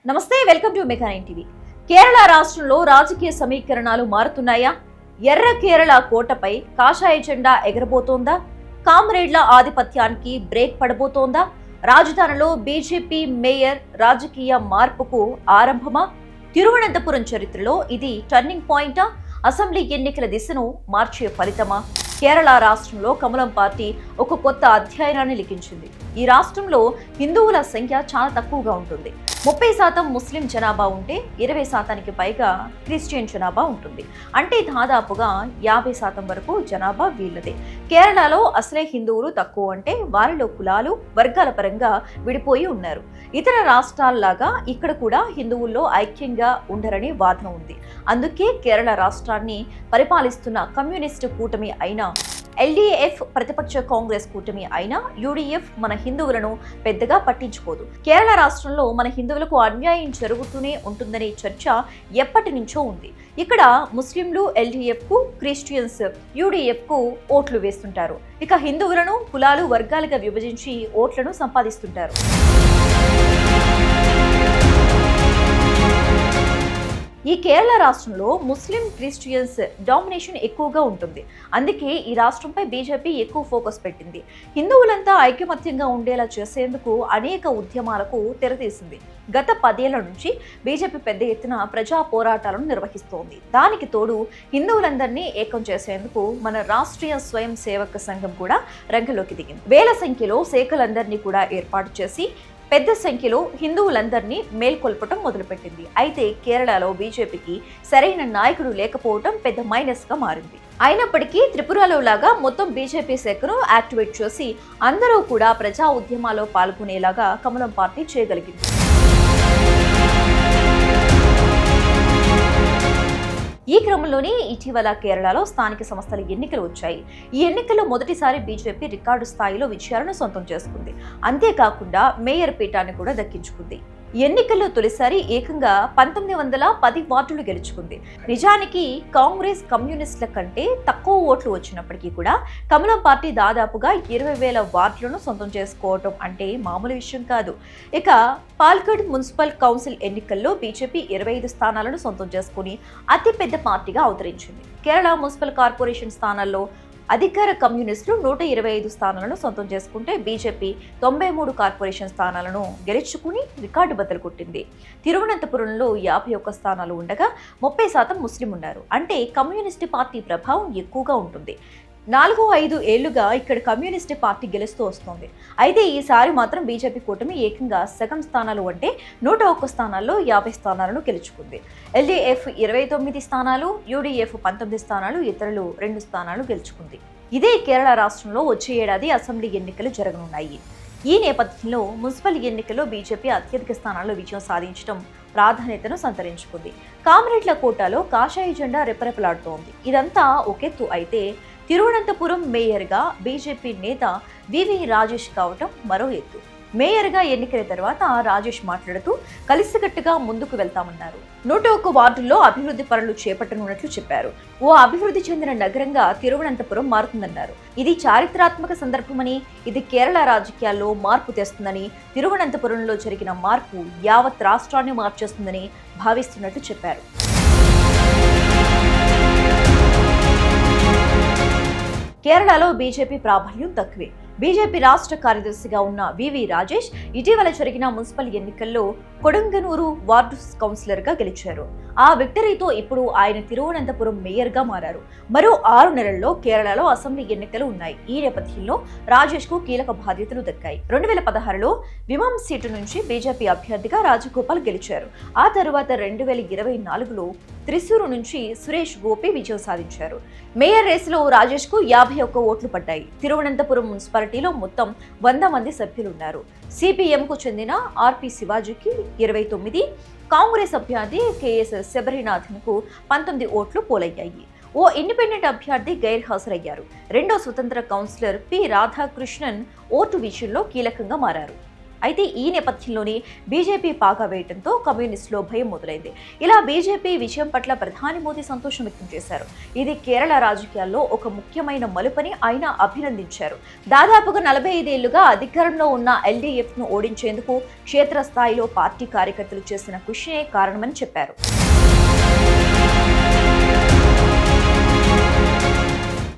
నమస్తే, welcome to mega 9 TV. Kerala రాష్ట్రంలో రాజకీయ సమీకరణాలు మారుతున్నాయా? ఎర్ర కేరళ కోటపై కాషాయ జెండా ఎగరబోతోందా? కామ్రేడ్ల ఆధిపత్యానికి బ్రేక్ పడబోతోందా? రాజధానిలో బీజేపీ మేయర్ రాజకీయ మార్పుకు ఆరంభమా? తిరువనంతపురం చరిత్రలో ఇది టర్నింగ్ పాయింటా? అసెంబ్లీ ఎన్నికల దిశను మార్చే ఫలితమా? కేరళ రాష్ట్రంలో కమలం పార్టీ ఒక కొత్త అధ్యాయాన్ని లిఖించింది. ఈ రాష్ట్రంలో హిందువుల సంఖ్య చాలా తక్కువగా ఉంటుంది. 30% ముస్లిం జనాభా ఉంటే 20%కి పైగా క్రిస్టియన్ జనాభా ఉంటుంది. అంటే దాదాపుగా 50% వరకు జనాభా వీళ్ళదే. కేరళలో అసలే హిందువులు తక్కువ, అంటే వారిలో కులాలు వర్గాల పరంగా విడిపోయి ఉన్నారు. ఇతర రాష్ట్రాల్లాగా ఇక్కడ కూడా హిందువుల్లో ఐక్యంగా ఉండరని వాదన ఉంది. అందుకే కేరళ రాష్ట్రాన్ని పరిపాలిస్తున్న కమ్యూనిస్టు కూటమి అయిన ఎల్డీఎఫ్, ప్రతిపక్ష కాంగ్రెస్ కూటమి అయిన యూడీఎఫ్ మన హిందువులను పెద్దగా పట్టించుకోదు. కేరళ రాష్ట్రంలో మన హిందువులకు అన్యాయం జరుగుతూనే ఉంటుందనే చర్చ ఎప్పటి నుంచో ఉంది. ఇక్కడ ముస్లింలు ఎల్డీఎఫ్ కు, క్రిస్టియన్స్ యూడీఎఫ్ కు ఓట్లు వేస్తుంటారు. ఇక హిందువులను కులాలు వర్గాలుగా విభజించి ఓట్లను సంపాదిస్తుంటారు. ఈ కేరళ రాష్ట్రంలో ముస్లిం క్రిస్టియన్స్ డామినేషన్ ఎక్కువగా ఉంటుంది. అందుకే ఈ రాష్ట్రంపై బీజేపీ ఎక్కువ ఫోకస్ పెట్టింది. హిందువులంతా ఐకమత్యంగా ఉండేలా చేసేందుకు అనేక ఉద్యమాలకు తెరతీసింది. గత 10 ఏళ్ల నుంచి బీజేపీ పెద్ద ఎత్తున ప్రజా పోరాటాలను నిర్వహిస్తోంది. దానికి తోడు హిందువులందరినీ ఏకం చేసేందుకు మన రాష్ట్రీయ స్వయం సేవక సంఘం కూడా రంగంలోకి దిగింది. వేల సంఖ్యలో శాఖలందరినీ కూడా ఏర్పాటు చేసి పెద్ద సంఖ్యలో హిందువులందరినీ మేల్కొల్పటం మొదలుపెట్టింది. అయితే కేరళలో బీజేపీకి సరైన నాయకుడు లేకపోవడం పెద్ద మైనస్ గా మారింది. అయినప్పటికీ త్రిపురలో లాగా మొత్తం బీజేపీ శాఖను యాక్టివేట్ చేసి అందరూ కూడా ప్రజా ఉద్యమాల్లో పాల్గొనేలాగా కమలం పార్టీ చేయగలిగింది. ఈ క్రమంలోనే ఇటీవల కేరళలో స్థానిక సంస్థల ఎన్నికలు వచ్చాయి. ఈ ఎన్నికల్లో మొదటిసారి బీజేపీ రికార్డు స్థాయిలో విజయాలను సొంతం చేసుకుంది. అంతేకాకుండా మేయర్ పీఠాన్ని కూడా దక్కించుకుంది. ఎన్నికల్లో తొలిసారి ఏకంగా 1910 వార్డులు గెలుచుకుంది. నిజానికి కాంగ్రెస్ కమ్యూనిస్టుల కంటే తక్కువ ఓట్లు వచ్చినప్పటికీ కూడా కమలం పార్టీ దాదాపుగా 20,000 వార్డులను సొంతం చేసుకోవటం అంటే మామూలు విషయం కాదు. ఇక పాల్ఘడ్ మున్సిపల్ కౌన్సిల్ ఎన్నికల్లో బీజేపీ 25 స్థానాలను సొంతం చేసుకుని అతిపెద్ద పార్టీగా అవతరించింది. కేరళ మున్సిపల్ కార్పొరేషన్ స్థానాల్లో అధికార కమ్యూనిస్టులు 125 స్థానాలను సొంతం చేసుకుంటే బీజేపీ 93 కార్పొరేషన్ స్థానాలను గెలుచుకుని రికార్డు బద్దలు కొట్టింది. తిరువనంతపురంలో 51 స్థానాలు ఉండగా 30% ముస్లిం ఉన్నారు. అంటే కమ్యూనిస్టు పార్టీ ప్రభావం ఎక్కువగా ఉంటుంది. 4-5 ఏళ్లుగా ఇక్కడ కమ్యూనిస్టు పార్టీ గెలుస్తూ వస్తోంది. అయితే ఈసారి మాత్రం బీజేపీ కూటమి ఏకంగా సగం స్థానాలు, అంటే 101 స్థానాల్లో 50 స్థానాలను గెలుచుకుంది. ఎల్డీఎఫ్ 29 స్థానాలు, యూడీఎఫ్ 19 స్థానాలు, ఇతరులు 2 స్థానాలు గెలుచుకుంది. ఇదే కేరళ రాష్ట్రంలో వచ్చే ఏడాది అసెంబ్లీ ఎన్నికలు జరగనున్నాయి. ఈ నేపథ్యంలో మున్సిపల్ ఎన్నికల్లో బీజేపీ అత్యధిక స్థానాల్లో విజయం సాధించడం ప్రాధాన్యతను సంతరించుకుంది. కామ్రేడ్ల కోటాలో కాషాయ జెండా రెపరెపలాడుతోంది. ఇదంతా ఒకెత్తు అయితే తిరువనంతపురం మేయర్గా బీజేపీ నేత వివి రాజేష్ కావటం మరో ఎత్తు. మేయర్గా ఎన్నికల తర్వాత రాజేష్ మాట్లాడుతూ కలిసికట్టుగా ముందుకు వెళ్తామన్నారు. 101 వార్డుల్లో అభివృద్ధి పనులు చేపట్టనున్నట్లు చెప్పారు. ఓ అభివృద్ధి చెందిన నగరంగా తిరువనంతపురం మారుతుందన్నారు. ఇది చారిత్రాత్మక సందర్భమని, ఇది కేరళ రాజకీయాల్లో మార్పు తెస్తుందని, తిరువనంతపురంలో జరిగిన మార్పు యావత్ రాష్ట్రాన్ని మార్చేస్తుందని భావిస్తున్నట్లు చెప్పారు. కేరళలో బీజేపీ ప్రాబల్యం తక్కువే. బీజేపీ రాష్ట్ర కార్యదర్శిగా ఉన్న వివి రాజేష్ ఇటీవల జరిగిన మున్సిపల్ ఎన్నికల్లో కొడంగనూరు వార్డు కౌన్సిలర్గా గెలిచారు. ఆ విక్టరీతో ఇప్పుడు ఆయన తిరువనంతపురం మేయర్గా మారారు. మరో 6 నెలల్లో కేరళలో అసెంబ్లీ ఎన్నికలు ఉన్నాయి. ఈ నేపథ్యంలో రాజేష్ కు కీలక బాధ్యతలు దక్కాయి. 2016లో విమం సీటు నుంచి బీజేపీ అభ్యర్థిగా రాజగోపాల్ గెలిచారు. ఆ తర్వాత 2024లో త్రిశూరు నుంచి సురేష్ గోపి విజయం సాధించారు. మేయర్ రేసులో రాజేష్ కు 51 ఓట్లు పడ్డాయి. తిరువనంతపురం మున్సిపాలిటీలో మొత్తం 100 మంది సభ్యులున్నారు. సిపిఎం కు చెందిన ఆర్పి శివాజీకి 29, కాంగ్రెస్ అభ్యర్థి కేఎస్ శబరినాథన్ కు 19 ఓట్లు పోలయ్యాయి. ఓ ఇండిపెండెంట్ అభ్యర్థి గైర్హాజరయ్యారు. రెండో స్వతంత్ర కౌన్సిలర్ పి రాధాకృష్ణన్ ఓటు విషయంలో కీలకంగా మారారు. అయితే ఈ నేపథ్యంలోనే బీజేపీ పాగా వేయడంతో కమ్యూనిస్టులో భయం మొదలైంది. ఇలా బీజేపీ విజయం పట్ల ప్రధాని మోదీ సంతోషం వ్యక్తం చేశారు. ఇది కేరళ రాజకీయాల్లో ఒక ముఖ్యమైన మలుపని ఆయన అభినందించారు. దాదాపుగా 45 ఏళ్లుగా అధికారంలో ఉన్న ఎల్డీఎఫ్ ను ఓడించేందుకు క్షేత్రస్థాయిలో పార్టీ కార్యకర్తలు చేసిన కృషియే కారణమని చెప్పారు.